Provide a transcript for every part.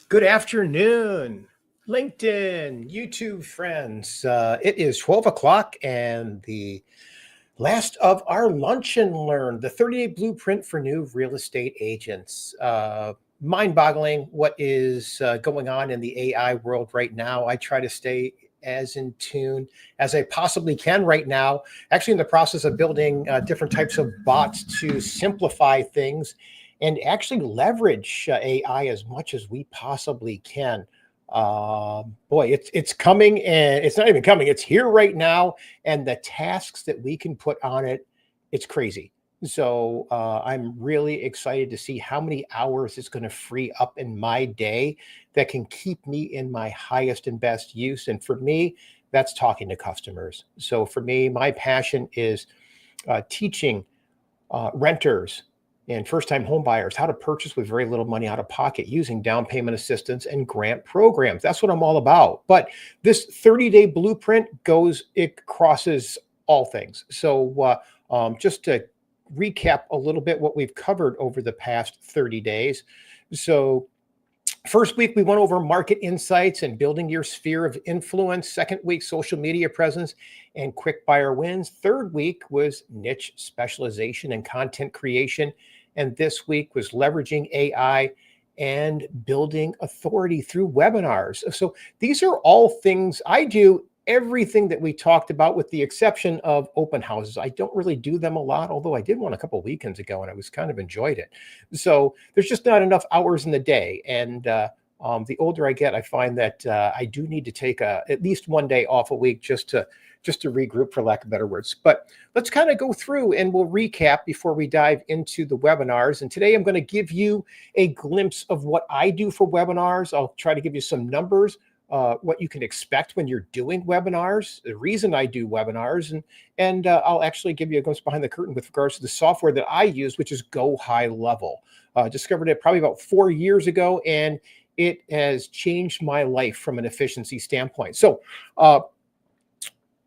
Good afternoon, LinkedIn, YouTube friends. It is 12 o'clock and the last of our Lunch and Learn, the 30-day blueprint for new real estate agents. Mind-boggling what is going on in the AI world right now. I try to stay as in tune as I possibly can right now. Actually, in the process of building different types of bots to simplify things and actually leverage AI as much as we possibly can. Boy, it's coming, and it's not even coming. It's here right now, and the tasks that we can put on it, it's crazy. So I'm really excited to see how many hours it's going to free up in my day that can keep me in my highest and best use. And for me, that's talking to customers. So for me, my passion is teaching renters and first-time home buyers how to purchase with very little money out of pocket using down payment assistance and grant programs. That's what I'm all about. But this 30-day blueprint it crosses all things. So just to recap a little bit what we've covered over the past 30 days. So first week, we went over market insights and building your sphere of influence. Second week, social media presence and quick buyer wins. Third week was niche specialization and content creation. And this week was leveraging AI and building authority through webinars. So these are all things I do. Everything that we talked about, with the exception of open houses. I don't really do them a lot, although I did one a couple of weekends ago and I was kind of enjoyed it. So there's just not enough hours in the day. And the older I get, I find that I do need to take at least one day off a week just to regroup, for lack of better words. But let's kind of go through and we'll recap before we dive into the webinars. And today I'm going to give you a glimpse of what I do for webinars. I'll try to give you some numbers. What you can expect when you're doing webinars, the reason I do webinars, and I'll actually give you a glimpse behind the curtain with regards to the software that I use, which is Go High Level. Discovered it probably about 4 years ago, and it has changed my life from an efficiency standpoint. So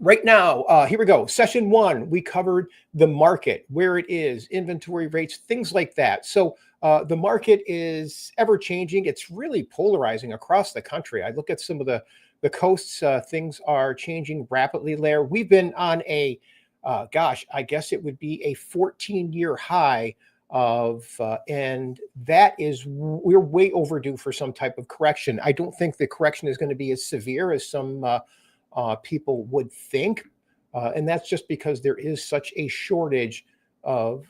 right now, here we go. Session 1, we covered the market, where it is, inventory rates, things like that. So the market is ever changing. It's really polarizing across the country. I look at some of the coasts, things are changing rapidly there. We've been on a, I guess it would be a 14-year high and that is, we're way overdue for some type of correction. I don't think the correction is going to be as severe as some people would think. And that's just because there is such a shortage of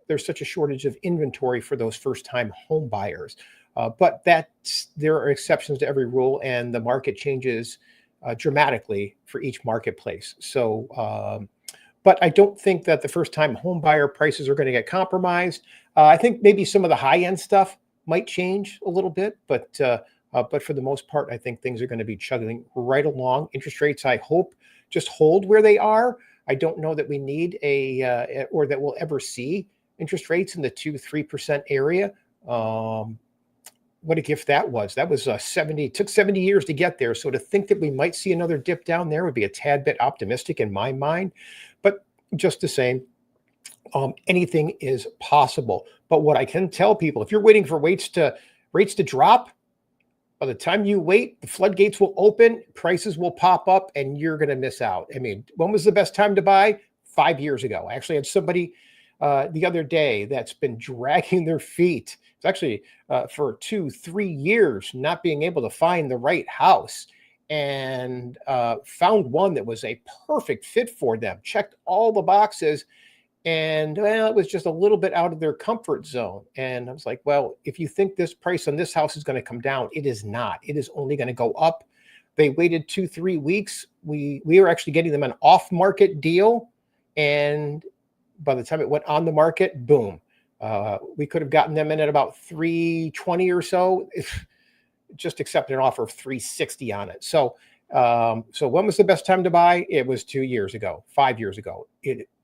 there's such a shortage of inventory for those first-time home buyers. But there are exceptions to every rule, and the market changes dramatically for each marketplace. So, but I don't think that the first-time home buyer prices are going to get compromised. I think maybe some of the high-end stuff might change a little bit, but for the most part, I think things are going to be chugging right along. Interest rates, I hope, just hold where they are. I don't know that we need or that we'll ever see interest rates in the 2-3% area. What a gift that was. That was took 70 years to get there. So to think that we might see another dip down there would be a tad bit optimistic in my mind. But just the same, anything is possible. But what I can tell people, if you're waiting for rates to drop, by the time you wait, the floodgates will open, prices will pop up, and you're going to miss out. I mean, when was the best time to buy? 5 years ago. I actually had somebody the other day that's been dragging their feet. It's actually for 2-3 years not being able to find the right house, and found one that was a perfect fit for them, checked all the boxes, and well, it was just a little bit out of their comfort zone. And I was like, well, if you think this price on this house is going to come down, it is not. It is only going to go up. They waited 2-3 weeks. We were actually getting them an off-market deal, and by the time it went on the market, boom. We could have gotten them in at about $320 or so. Just accepted an offer of $360 on it. So when was the best time to buy? It was 2 years ago, 5 years ago.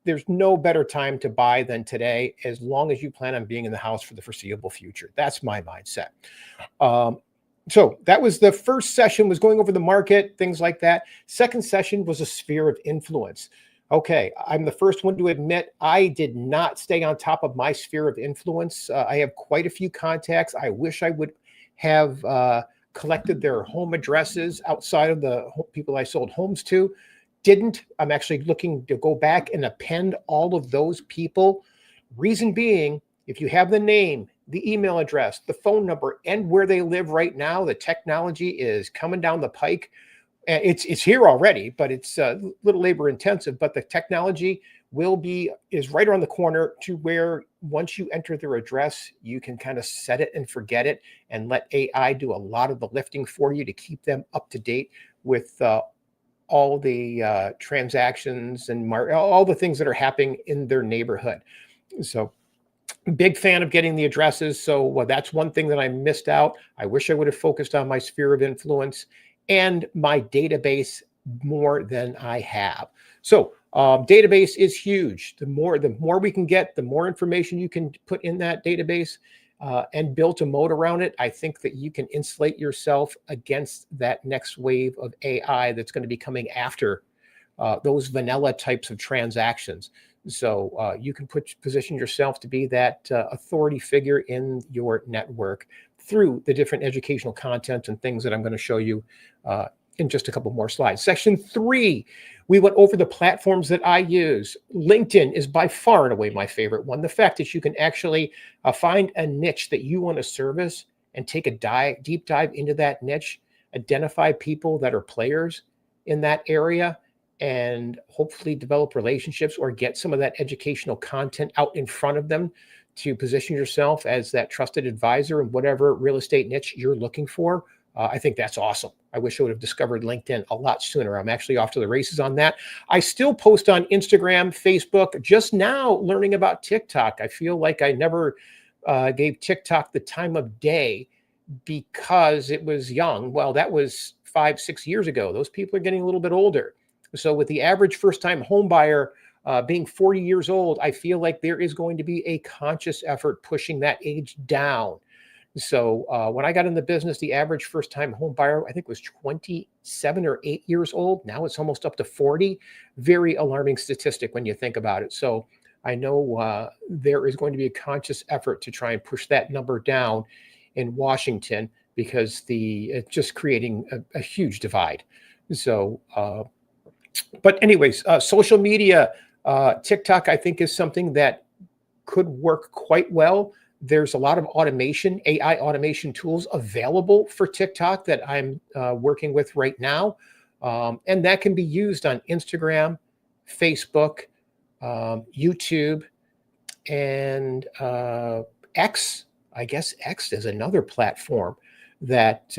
There's no better time to buy than today, as long as you plan on being in the house for the foreseeable future. That's my mindset. So that was the first session, was going over the market, things like that. Second session was a sphere of influence. Okay, I'm the first one to admit I did not stay on top of my sphere of influence. I have quite a few contacts. I wish I would have collected their home addresses outside of the people I sold homes to. Didn't. I'm actually looking to go back and append all of those people. Reason being, if you have the name, the email address, the phone number, and where they live right now, the technology is coming down the pike. And it's here already, but it's a little labor intensive. But the technology is right around the corner to where once you enter their address, you can kind of set it and forget it and let AI do a lot of the lifting for you to keep them up to date with all the transactions and all the things that are happening in their neighborhood. So big fan of getting the addresses. So that's one thing that I missed out. I wish I would have focused on my sphere of influence and my database more than I have. So database is huge. The more we can get, the more information you can put in that database and build a moat around it. I think that you can insulate yourself against that next wave of AI that's going to be coming after those vanilla types of transactions. So you can position yourself to be that authority figure in your network through the different educational content and things that I'm going to show you in just a couple more slides. Section 3, we went over the platforms that I use. LinkedIn is by far and away my favorite one. The fact that you can actually find a niche that you want to service and take a deep dive into that niche, identify people that are players in that area, and hopefully develop relationships or get some of that educational content out in front of them to position yourself as that trusted advisor in whatever real estate niche you're looking for. I think that's awesome. I wish I would have discovered LinkedIn a lot sooner. I'm actually off to the races on that. I still post on Instagram, Facebook, just now learning about TikTok. I feel like I never gave TikTok the time of day because it was young. Well, that was 5-6 years ago. Those people are getting a little bit older. So with the average first-time home buyer being 40 years old, I feel like there is going to be a conscious effort pushing that age down. So when I got in the business, the average first-time home buyer, I think, was 27 or 8 years old. Now it's almost up to 40. Very alarming statistic when you think about it. So I know there is going to be a conscious effort to try and push that number down in Washington because it's just creating a huge divide. So, but anyways, social media, TikTok, I think, is something that could work quite well. There's a lot of automation, AI automation tools available for TikTok that I'm working with right now. And that can be used on Instagram, Facebook, YouTube, and X. I guess X is another platform that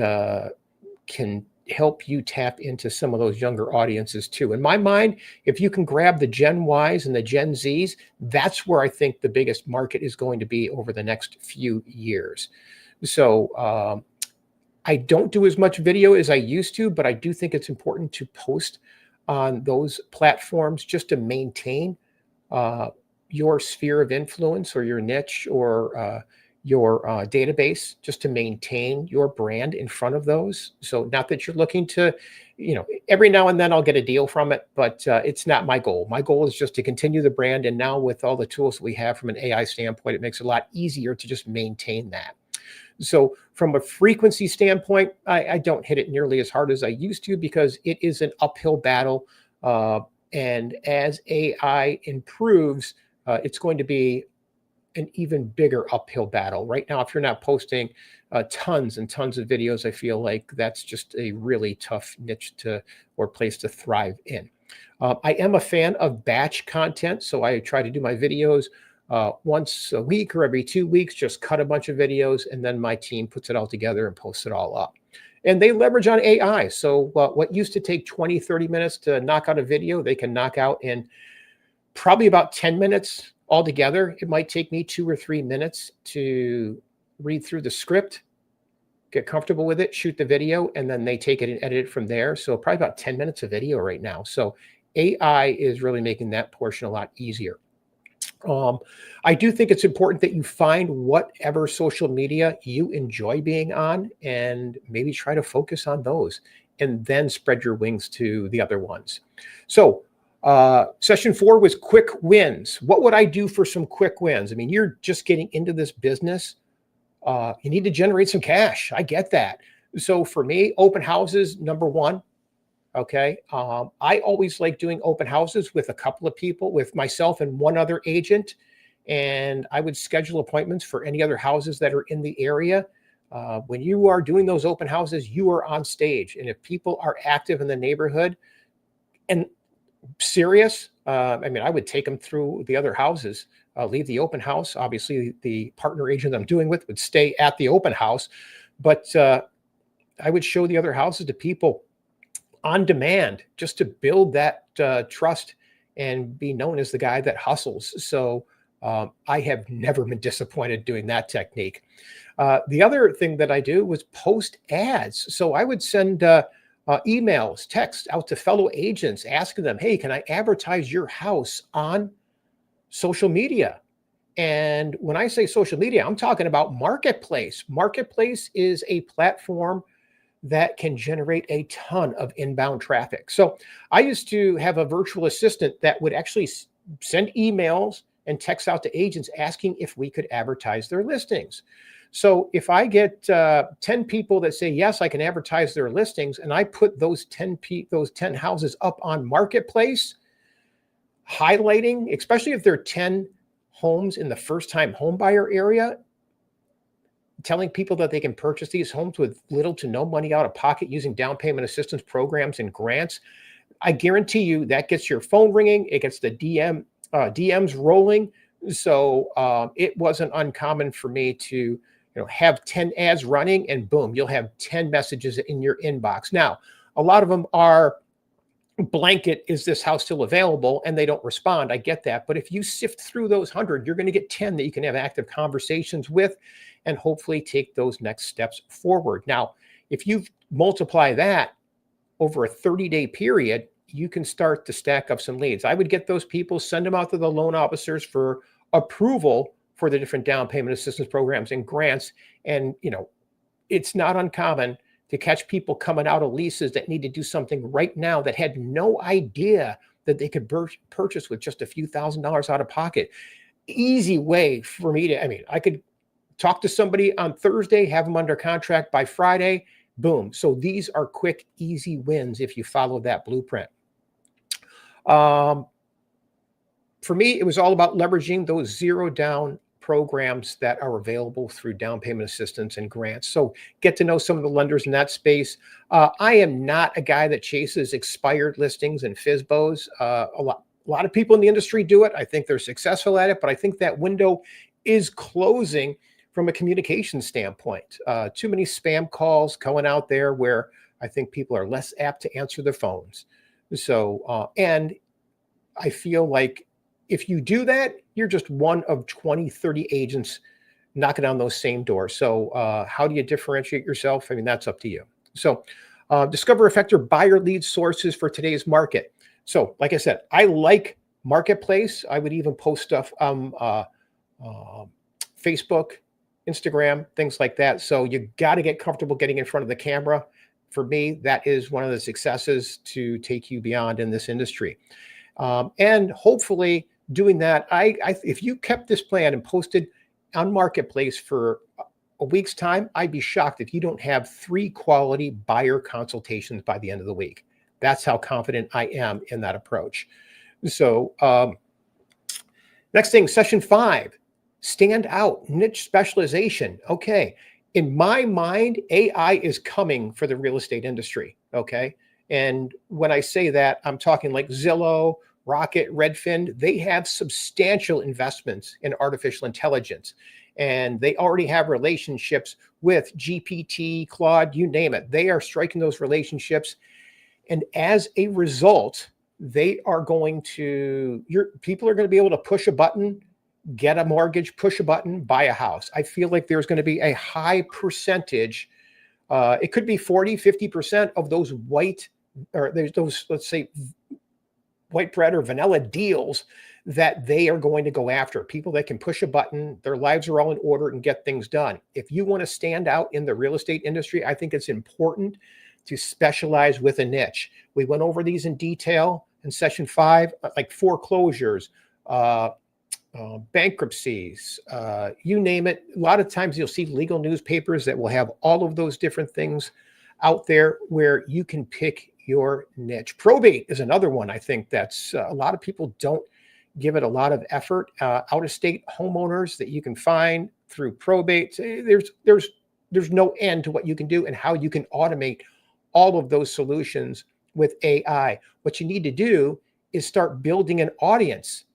can help you tap into some of those younger audiences too. In my mind, if you can grab the Gen Ys and the Gen Zs, that's where I think the biggest market is going to be over the next few years. So I don't do as much video as I used to, but I do think it's important to post on those platforms just to maintain your sphere of influence or your niche or your database, just to maintain your brand in front of those. So not that you're looking to, every now and then I'll get a deal from it, but it's not my goal. My goal is just to continue the brand. And now with all the tools that we have from an AI standpoint, it makes it a lot easier to just maintain that. So from a frequency standpoint, I don't hit it nearly as hard as I used to because it is an uphill battle. And as AI improves, it's going to be an even bigger uphill battle. Right now, if you're not posting tons and tons of videos, I feel like that's just a really tough niche or place to thrive in. I am a fan of batch content, so I try to do my videos once a week or every 2 weeks, just cut a bunch of videos, and then my team puts it all together and posts it all up. And they leverage on AI. So what used to take 20, 30 minutes to knock out a video, they can knock out in probably about 10 minutes altogether. It might take me 2 or 3 minutes to read through the script, get comfortable with it, shoot the video, and then they take it and edit it from there. So probably about 10 minutes of video right now. So AI is really making that portion a lot easier. I do think it's important that you find whatever social media you enjoy being on and maybe try to focus on those and then spread your wings to the other ones. So session 4 was quick wins. What would I do for some quick wins? I mean, you're just getting into this business. You need to generate some cash. I get that. So for me, open houses, number one. Okay. I always like doing open houses with a couple of people, with myself and one other agent. And I would schedule appointments for any other houses that are in the area. When you are doing those open houses, you are on stage. And if people are active in the neighborhood and serious, I mean, I would take them through the other houses, leave the open house. Obviously, the partner agent I'm doing with would stay at the open house, but I would show the other houses to people on demand just to build that trust and be known as the guy that hustles. So I have never been disappointed doing that technique. The other thing that I do was post ads. So I would send emails, text out to fellow agents asking them, hey, can I advertise your house on social media? And when I say social media, I'm talking about Marketplace. Marketplace is a platform that can generate a ton of inbound traffic. So I used to have a virtual assistant that would actually send emails and texts out to agents asking if we could advertise their listings. So if I get 10 people that say, yes, I can advertise their listings, and I put those 10 houses up on Marketplace, highlighting, especially if they're 10 homes in the first-time home buyer area, telling people that they can purchase these homes with little to no money out of pocket using down payment assistance programs and grants, I guarantee you that gets your phone ringing. It gets the DMs rolling. So it wasn't uncommon for me to have 10 ads running, and boom, you'll have 10 messages in your inbox. Now, a lot of them are blanket, is this house still available? And they don't respond. I get that. But if you sift through those 100, you're going to get 10 that you can have active conversations with and hopefully take those next steps forward. Now, if you multiply that over a 30-day period, you can start to stack up some leads. I would get those people, send them out to the loan officers for approval for the different down payment assistance programs and grants. And, it's not uncommon to catch people coming out of leases that need to do something right now that had no idea that they could purchase with just a few $1,000s out of pocket. Easy way for me to, I could talk to somebody on Thursday, have them under contract by Friday, boom. So these are quick, easy wins if you follow that blueprint. For me, it was all about leveraging those zero down programs that are available through down payment assistance and grants. So get to know some of the lenders in that space. I am not a guy that chases expired listings and FSBOs. A lot of people in the industry do it. I think they're successful at it, but I think that window is closing from a communication standpoint. Too many spam calls going out there where I think people are less apt to answer their phones. So, and I feel like if you do that, you're just one of 20, 30 agents knocking on those same doors. So how do you differentiate yourself? That's up to you. So discover effective buyer lead sources for today's market. So like I said, I like Marketplace. I would even post stuff on Facebook, Instagram, things like that. So you got to get comfortable getting in front of the camera. For me, that is one of the successes to take you beyond in this industry. And hopefully doing that, if you kept this plan and posted on Marketplace for a week's time, I'd be shocked if you don't have 3 quality buyer consultations by the end of the week. That's how confident I am in that approach. So next thing, session 5, stand out, niche specialization. Okay. In my mind, AI is coming for the real estate industry. Okay. And when I say that, I'm talking like Zillow, Rocket, Redfin. They have substantial investments in artificial intelligence, and they already have relationships with GPT, Claude, you name it. They are striking those relationships. And as a result, they are going to, people are going to be able to push a button, get a mortgage, push a button, buy a house. I feel like there's going to be a high percentage. It could be 40, 50% of those let's say, white bread or vanilla deals that they are going to go after. People that can push a button, their lives are all in order and get things done. If you want to stand out in the real estate industry, I think it's important to specialize with a niche. We went over these in detail in session 5, like foreclosures, bankruptcies, you name it. A lot of times you'll see legal newspapers that will have all of those different things out there where you can pick your niche. Probate is another one. I think that's a lot of people don't give it a lot of effort. Out of state homeowners that you can find through probate. There's no end to what you can do and how you can automate all of those solutions with AI. What you need to do is start building an audience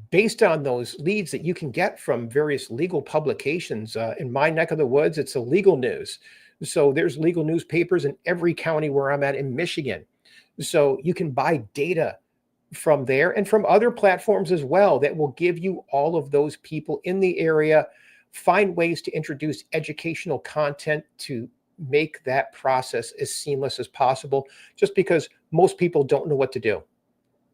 based on those leads that you can get from various legal publications. In my neck of the woods, it's a legal news. So there's legal newspapers in every county where I'm at in Michigan. So you can buy data from there and from other platforms as well that will give you all of those people in the area. Find ways to introduce educational content to make that process as seamless as possible, just because most people don't know what to do.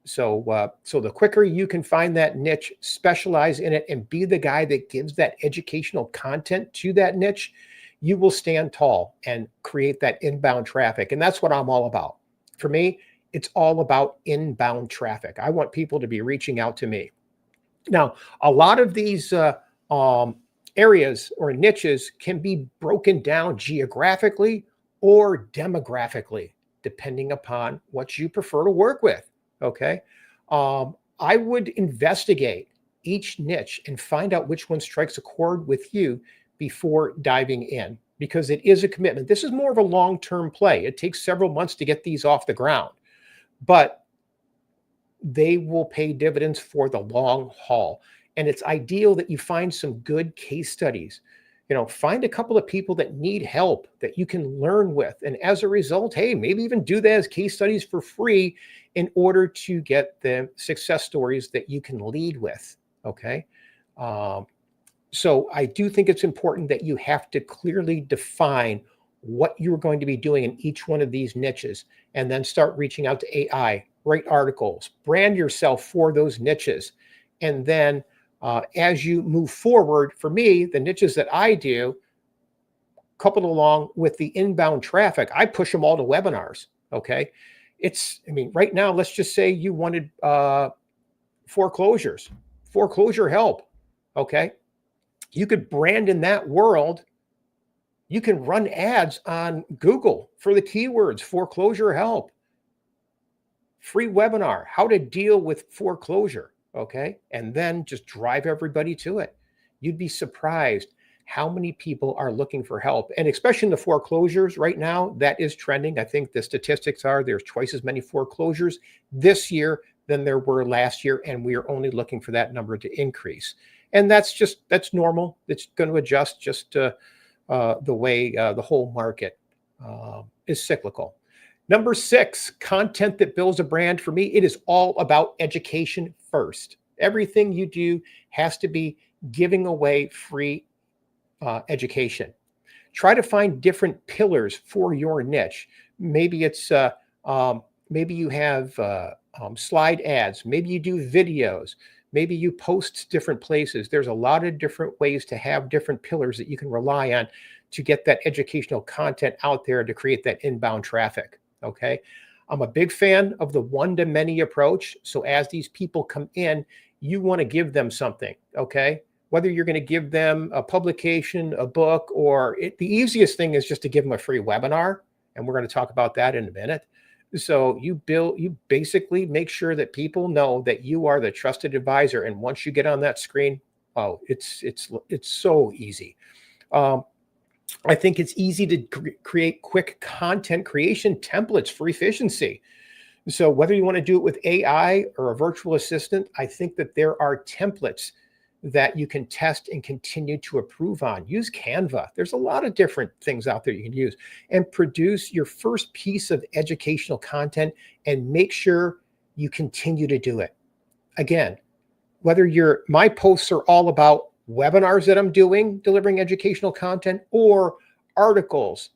So the quicker you can find that niche, specialize in it, and be the guy that gives that educational content to that niche, you will stand tall and create that inbound traffic. And that's what I'm all about. For me, it's all about inbound traffic. I want people to be reaching out to me. Now, a lot of these areas or niches can be broken down geographically or demographically, depending upon what you prefer to work with. Okay. I would investigate each niche and find out which one strikes a chord with you before diving in, because it is a commitment. This is more of a long-term play. It takes several months to get these off the ground, but they will pay dividends for the long haul. And it's ideal that you find some good case studies. Find a couple of people that need help that you can learn with. And as a result, hey, maybe even do that as case studies for free in order to get the success stories that you can lead with. Okay. So I do think it's important that you have to clearly define what you're going to be doing in each one of these niches, and then start reaching out to AI, write articles, brand yourself for those niches. And then as you move forward, for me, the niches that I do, coupled along with the inbound traffic, I push them all to webinars. Okay. Right now, let's just say you wanted foreclosure help. Okay. You could brand in that world. You can run ads on Google for the keywords foreclosure help, free webinar, how to deal with foreclosure. Okay. And then just drive everybody to it. You'd be surprised how many people are looking for help. And especially in the foreclosures right now, that is trending. I think the statistics are there's twice as many foreclosures this year than there were last year. And we are only looking for that number to increase. And that's normal. It's going to adjust just to the way the whole market is cyclical. Number 6, content that builds a brand. For me, it is all about education first. Everything you do has to be giving away free education. Try to find different pillars for your niche. Maybe it's maybe you have slide ads. Maybe you do videos. Maybe you post different places. There's a lot of different ways to have different pillars that you can rely on to get that educational content out there to create that inbound traffic. Okay. I'm a big fan of the one-to-many approach. So as these people come in, you want to give them something. Okay. Whether you're going to give them a publication, a book, or the easiest thing is just to give them a free webinar. And we're going to talk about that in a minute. So you basically make sure that people know that you are the trusted advisor. And once you get on that screen, it's so easy. I think it's easy to create quick content creation templates for efficiency. So whether you want to do it with AI or a virtual assistant, I think that there are templates that you can test and continue to improve on. Use Canva. There's a lot of different things out there you can use, and produce your first piece of educational content and make sure you continue to do it. Again, my posts are all about webinars that I'm doing, delivering educational content, or articles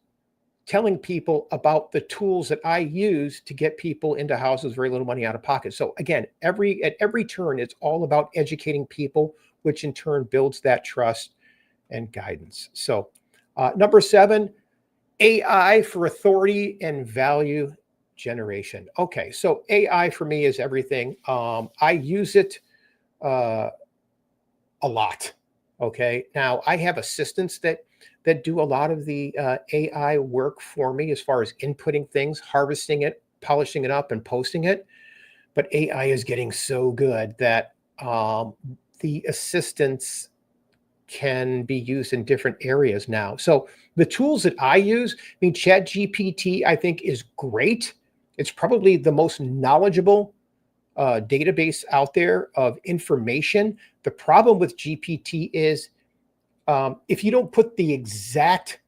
telling people about the tools that I use to get people into houses, very little money out of pocket. So again, at every turn, it's all about educating people, which in turn builds that trust and guidance. So number 7, AI for authority and value generation. Okay, so AI for me is everything. I use it a lot. Okay. Now I have assistants that do a lot of the AI work for me as far as inputting things, harvesting it, polishing it up, and posting it. But AI is getting so good that the assistants can be used in different areas now. So the tools that I use, I mean, ChatGPT, I think is great. It's probably the most knowledgeable database out there of information. The problem with GPT is if you don't put the exact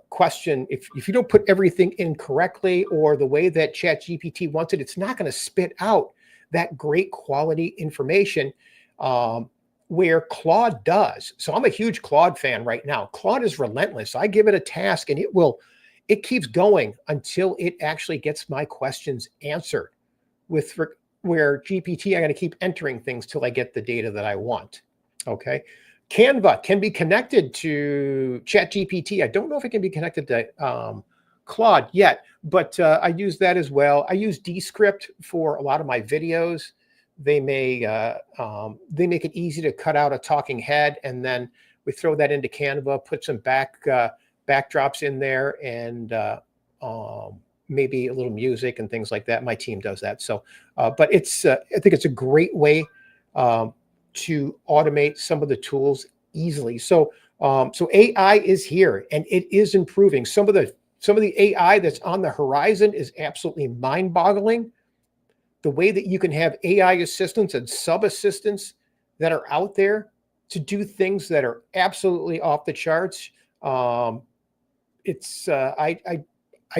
question, if you don't put everything in correctly or the way that ChatGPT wants it, it's not going to spit out that great quality information where Claude does. So I'm a huge Claude fan right now. Claude is relentless. I give it a task and it keeps going until it actually gets my questions answered. Where GPT, I got to keep entering things till I get the data that I want. Okay. Canva can be connected to ChatGPT. I don't know if it can be connected to Claude yet, but I use that as well. I use Descript for a lot of my videos. They make it easy to cut out a talking head, and then we throw that into Canva, put some backdrops in there, and maybe a little music and things like that. My team does that. So, but I think it's a great way to automate some of the tools easily. So AI is here and it is improving. Some of the AI that's on the horizon is absolutely mind-boggling. The way that you can have AI assistants and sub-assistants that are out there to do things that are absolutely off the charts. I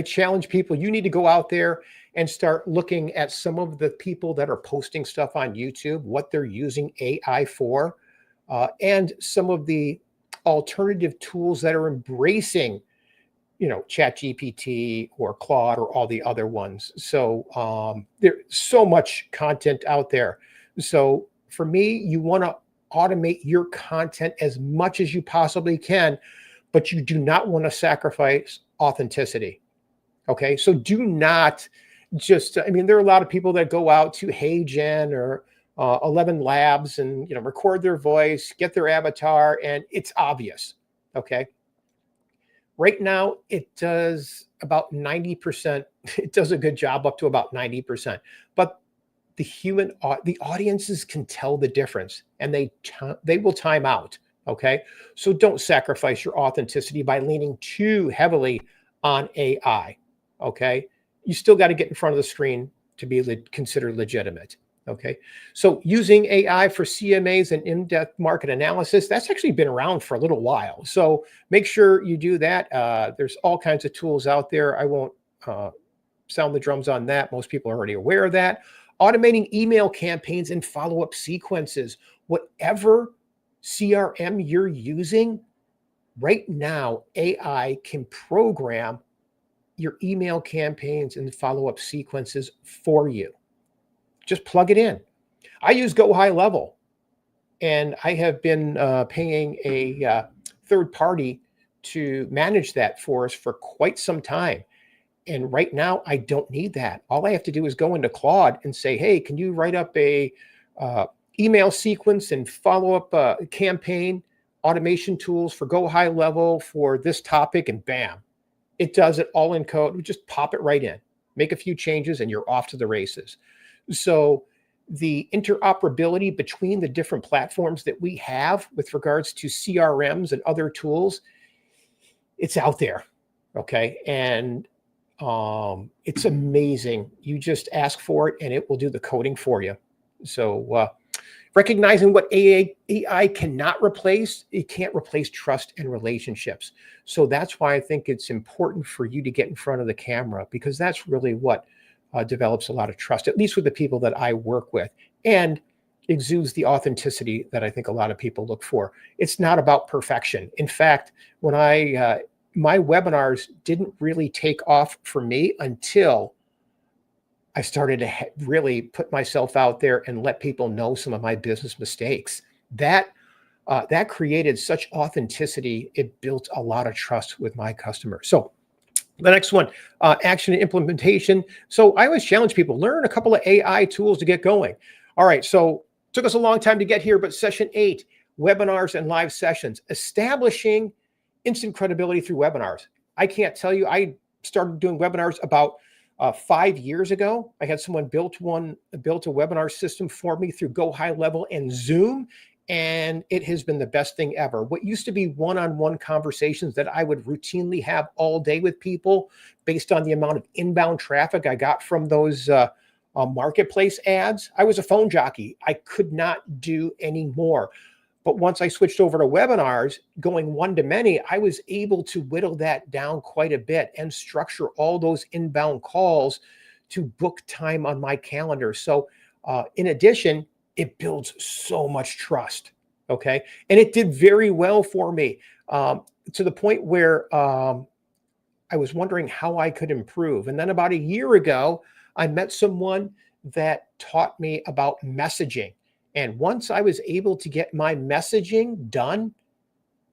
challenge people, you need to go out there and start looking at some of the people that are posting stuff on YouTube, what they're using AI for, and some of the alternative tools that are embracing, ChatGPT or Claude or all the other ones. So there's so much content out there. So for me, you want to automate your content as much as you possibly can, but you do not want to sacrifice authenticity. Okay, so do not there are a lot of people that go out to HeyGen or 11 Labs and, record their voice, get their avatar, and it's obvious. Okay. Right now, it does about 90%. It does a good job up to about 90%. But the audiences can tell the difference, and they will time out. Okay. So don't sacrifice your authenticity by leaning too heavily on AI. Okay. You still got to get in front of the screen to be considered legitimate. Okay. So using AI for CMAs and in-depth market analysis, that's actually been around for a little while. So make sure you do that. There's all kinds of tools out there. I won't sound the drums on that. Most people are already aware of that. Automating email campaigns and follow-up sequences. Whatever CRM you're using, right now, AI can program your email campaigns and follow-up sequences for you. Just plug it in. I use Go High Level, and I have been paying a third party to manage that for us for quite some time. And right now, I don't need that. All I have to do is go into Claude and say, hey, can you write up a email sequence and follow-up campaign automation tools for Go High Level for this topic, and bam. It does it all in code. We just pop it right in, make a few changes, and you're off to the races. So the interoperability between the different platforms that we have with regards to CRMs and other tools, it's out there. Okay. And it's amazing. You just ask for it and it will do the coding for you. So recognizing what AI cannot replace, it can't replace trust and relationships. So that's why I think it's important for you to get in front of the camera, because that's really what develops a lot of trust, at least with the people that I work with, and exudes the authenticity that I think a lot of people look for. It's not about perfection. In fact, when my webinars didn't really take off for me until I started to really put myself out there and let people know some of my business mistakes. That created such authenticity. It built a lot of trust with my customers. So the next one, action and implementation. So I always challenge people, learn a couple of AI tools to get going. All right. So Took us a long time to get here, but session 8, webinars and live sessions, establishing instant credibility through webinars. I can't tell you, I started doing webinars about 5 years ago. I had someone built a webinar system for me through Go High Level and Zoom, and it has been the best thing ever. What used to be one-on-one conversations that I would routinely have all day with people based on the amount of inbound traffic I got from those marketplace ads. I was a phone jockey. I could not do any more. But once I switched over to webinars, going one-to-many, I was able to whittle that down quite a bit and structure all those inbound calls to book time on my calendar. So in addition, it builds so much trust, okay? And it did very well for me to the point where I was wondering how I could improve. And then about a year ago, I met someone that taught me about messaging. And once I was able to get my messaging done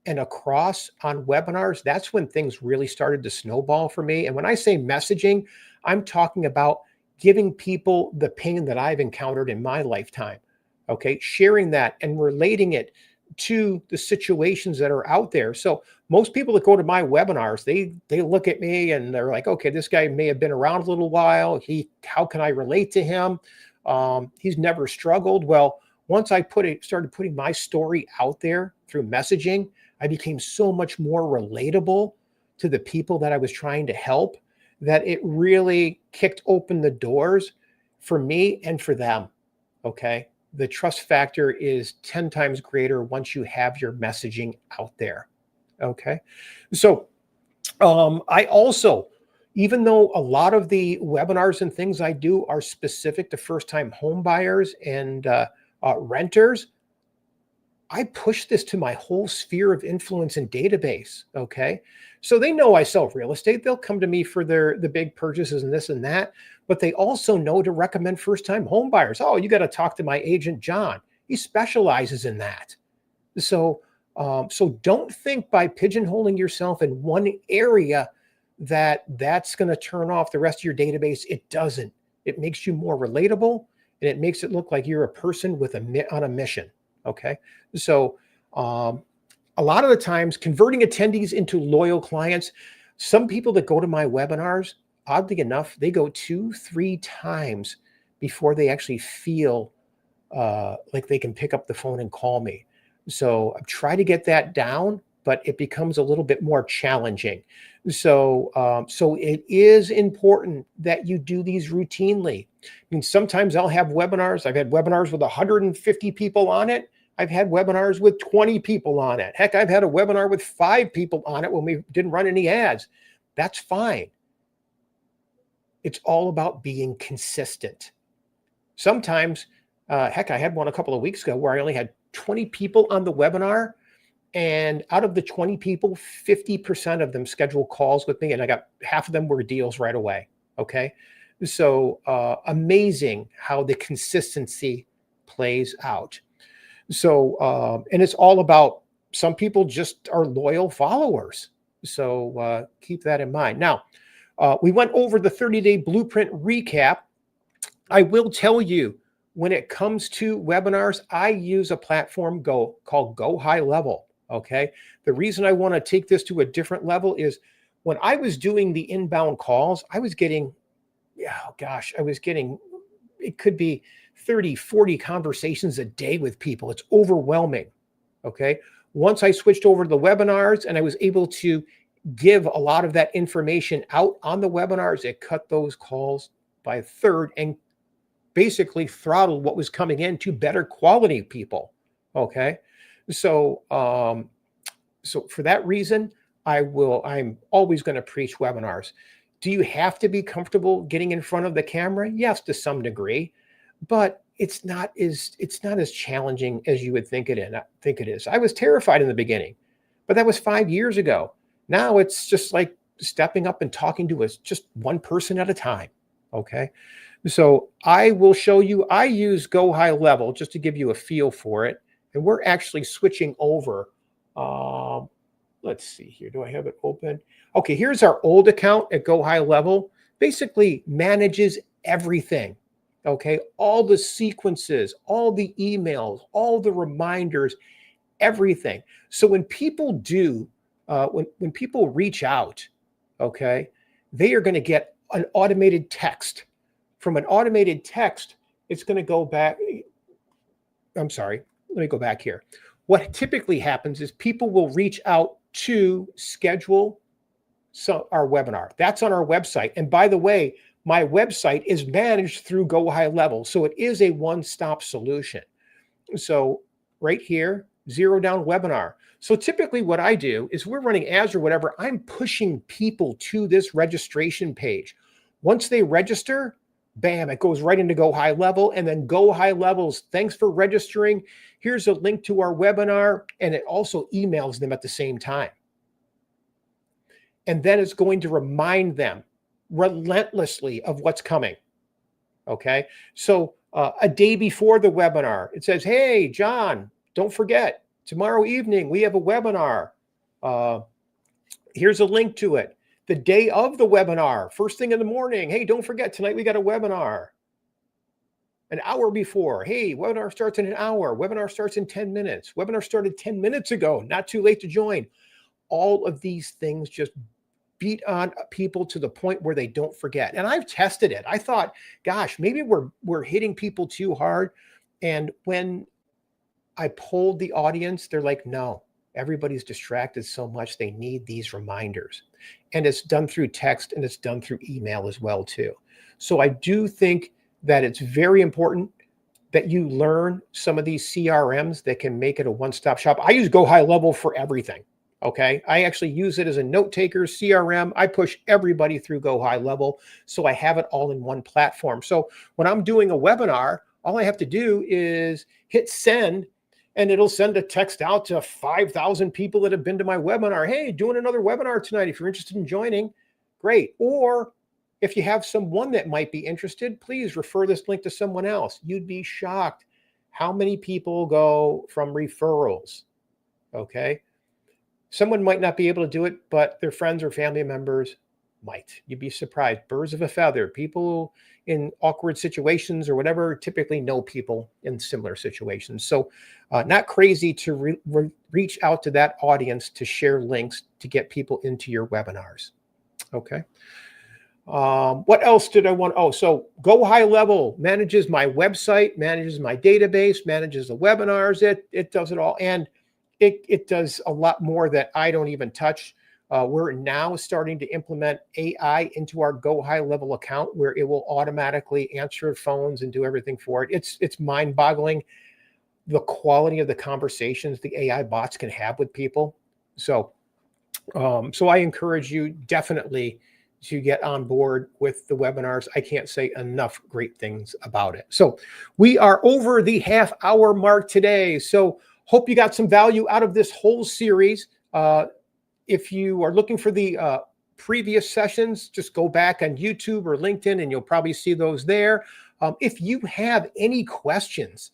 and across on webinars, that's when things really started to snowball for me. And when I say messaging, I'm talking about giving people the pain that I've encountered in my lifetime, okay? Sharing that and relating it to the situations that are out there. So most people that go to my webinars, they look at me and they're like, okay, this guy may have been around a little while. How can I relate to him? He's never struggled. Well, once I started putting my story out there through messaging, I became so much more relatable to the people that I was trying to help that it really kicked open the doors for me and for them, okay? The trust factor is 10 times greater once you have your messaging out there, okay? So I also, even though a lot of the webinars and things I do are specific to first-time home buyers and renters, I push this to my whole sphere of influence and database, okay? So they know I sell real estate. They'll come to me for the big purchases and this and that, but they also know to recommend first-time home buyers. Oh, you got to talk to my agent, John. He specializes in that. So don't think by pigeonholing yourself in one area that's going to turn off the rest of your database. It doesn't. It makes you more relatable, and it makes it look like you're a person on a mission. Okay. So a lot of the times converting attendees into loyal clients, some people that go to my webinars, oddly enough, they go 2-3 times before they actually feel like they can pick up the phone and call me. So I've tried to get that down, but it becomes a little bit more challenging. So it is important that you do these routinely. I mean, sometimes I'll have webinars. I've had webinars with 150 people on it. I've had webinars with 20 people on it. Heck, I've had a webinar with 5 people on it when we didn't run any ads. That's fine. It's all about being consistent. Sometimes, heck, I had one a couple of weeks ago where I only had 20 people on the webinar. And out of the 20 people, 50% of them scheduled calls with me, and I got half of them were deals right away. Okay. So amazing how the consistency plays out. So, and it's all about, some people just are loyal followers. So keep that in mind. Now, we went over the 30-day blueprint recap. I will tell you, when it comes to webinars, I use a platform called Go High Level. Okay. The reason I want to take this to a different level is when I was doing the inbound calls, I was getting, it could be 30, 40 conversations a day with people. It's overwhelming. Okay. Once I switched over to the webinars and I was able to give a lot of that information out on the webinars, it cut those calls by a third and basically throttled what was coming in to better quality people. Okay. So for that reason, I'm always going to preach webinars. Do you have to be comfortable getting in front of the camera? Yes, to some degree, but it's not as challenging as you would think it is. I was terrified in the beginning, but that was 5 years ago. Now it's just like stepping up and talking to just one person at a time. Okay. So I will show you, I use Go High Level just to give you a feel for it. And we're actually switching over. Let's see here. Do I have it open? Okay, here's our old account at Go High Level. Basically manages everything. Okay. All the sequences, all the emails, all the reminders, everything. So when people when people reach out, okay, they are going to get an automated text. From an automated text, it's going to go back. I'm sorry, let me go back here. What typically happens is people will reach out to schedule our webinar. That's on our website. And by the way, my website is managed through Go High Level. So it is a one-stop solution. So right here, zero down webinar. So typically what I do is we're running ads or whatever. I'm pushing people to this registration page. Once they register, bam, it goes right into Go High Level. And then Go High Levels, thanks for registering. Here's a link to our webinar. And it also emails them at the same time. And then it's going to remind them relentlessly of what's coming. Okay. So a day before the webinar, it says, hey, John, don't forget, tomorrow evening, we have a webinar. Here's a link to it. The day of the webinar, first thing in the morning, hey, don't forget, tonight we got a webinar. An hour before, hey, webinar starts in an hour. Webinar starts in 10 minutes. Webinar started 10 minutes ago, not too late to join. All of these things just beat on people to the point where they don't forget. And I've tested it. I thought, gosh, maybe we're hitting people too hard. And when I polled the audience, they're like, no, everybody's distracted so much. They need these reminders. And it's done through text and it's done through email as well, too. So I do think that it's very important that you learn some of these CRMs that can make it a one-stop shop. I use Go High Level for everything. Okay. I actually use it as a note taker CRM. I push everybody through Go High Level. So I have it all in one platform. So when I'm doing a webinar, all I have to do is hit send and it'll send a text out to 5,000 people that have been to my webinar. Hey, doing another webinar tonight. If you're interested in joining, great. Or if you have someone that might be interested, please refer this link to someone else. You'd be shocked how many people go from referrals. Okay. Someone might not be able to do it, but their friends or family members might. You'd be surprised. Birds of a feather. People in awkward situations or whatever typically know people in similar situations. So not crazy to reach out to that audience to share links to get people into your webinars. Okay. What else did I want? Oh, so Go High Level manages my website, manages my database, manages the webinars. It does it all. And it does a lot more that I don't even touch. We're now starting to implement AI into our Go High Level account where it will automatically answer phones and do everything for it. It's mind-boggling the quality of the conversations the AI bots can have with people. So I encourage you definitely to get on board with the webinars. I can't say enough great things about it. So we are over the half-hour mark today. So hope you got some value out of this whole series. If you are looking for the previous sessions, just go back on YouTube or LinkedIn and you'll probably see those there. If you have any questions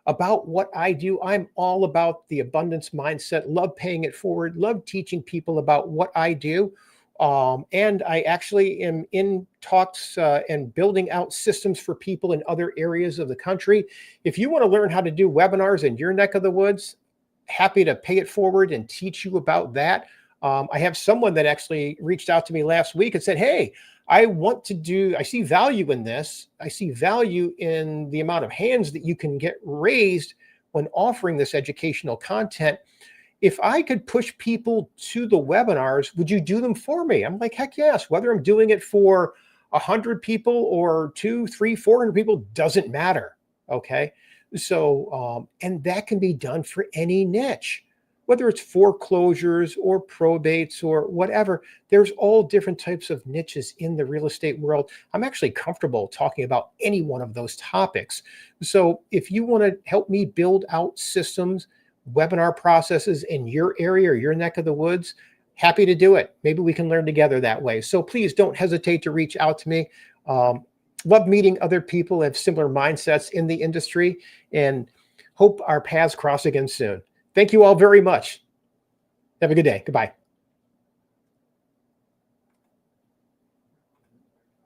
about what I do, I'm all about the abundance mindset, love paying it forward, love teaching people about what I do. And I actually am in talks and building out systems for people in other areas of the country. If you want to learn how to do webinars in your neck of the woods, happy to pay it forward and teach you about that. I have someone that actually reached out to me last week and said, hey, I see value in this. I see value in the amount of hands that you can get raised when offering this educational content. If I could push people to the webinars, would you do them for me? I'm like, heck yes. Whether I'm doing it for 100 people or 200, 300, 400 people doesn't matter. Okay. So, and that can be done for any niche, whether it's foreclosures or probates or whatever. There's all different types of niches in the real estate world. I'm actually comfortable talking about any one of those topics. So if you want to help me build out systems, webinar processes in your area or your neck of the woods, happy to do it. Maybe we can learn together that way. So please don't hesitate to reach out to me. Love meeting other people who have similar mindsets in the industry and hope our paths cross again soon. Thank you all very much. Have a good day. Goodbye.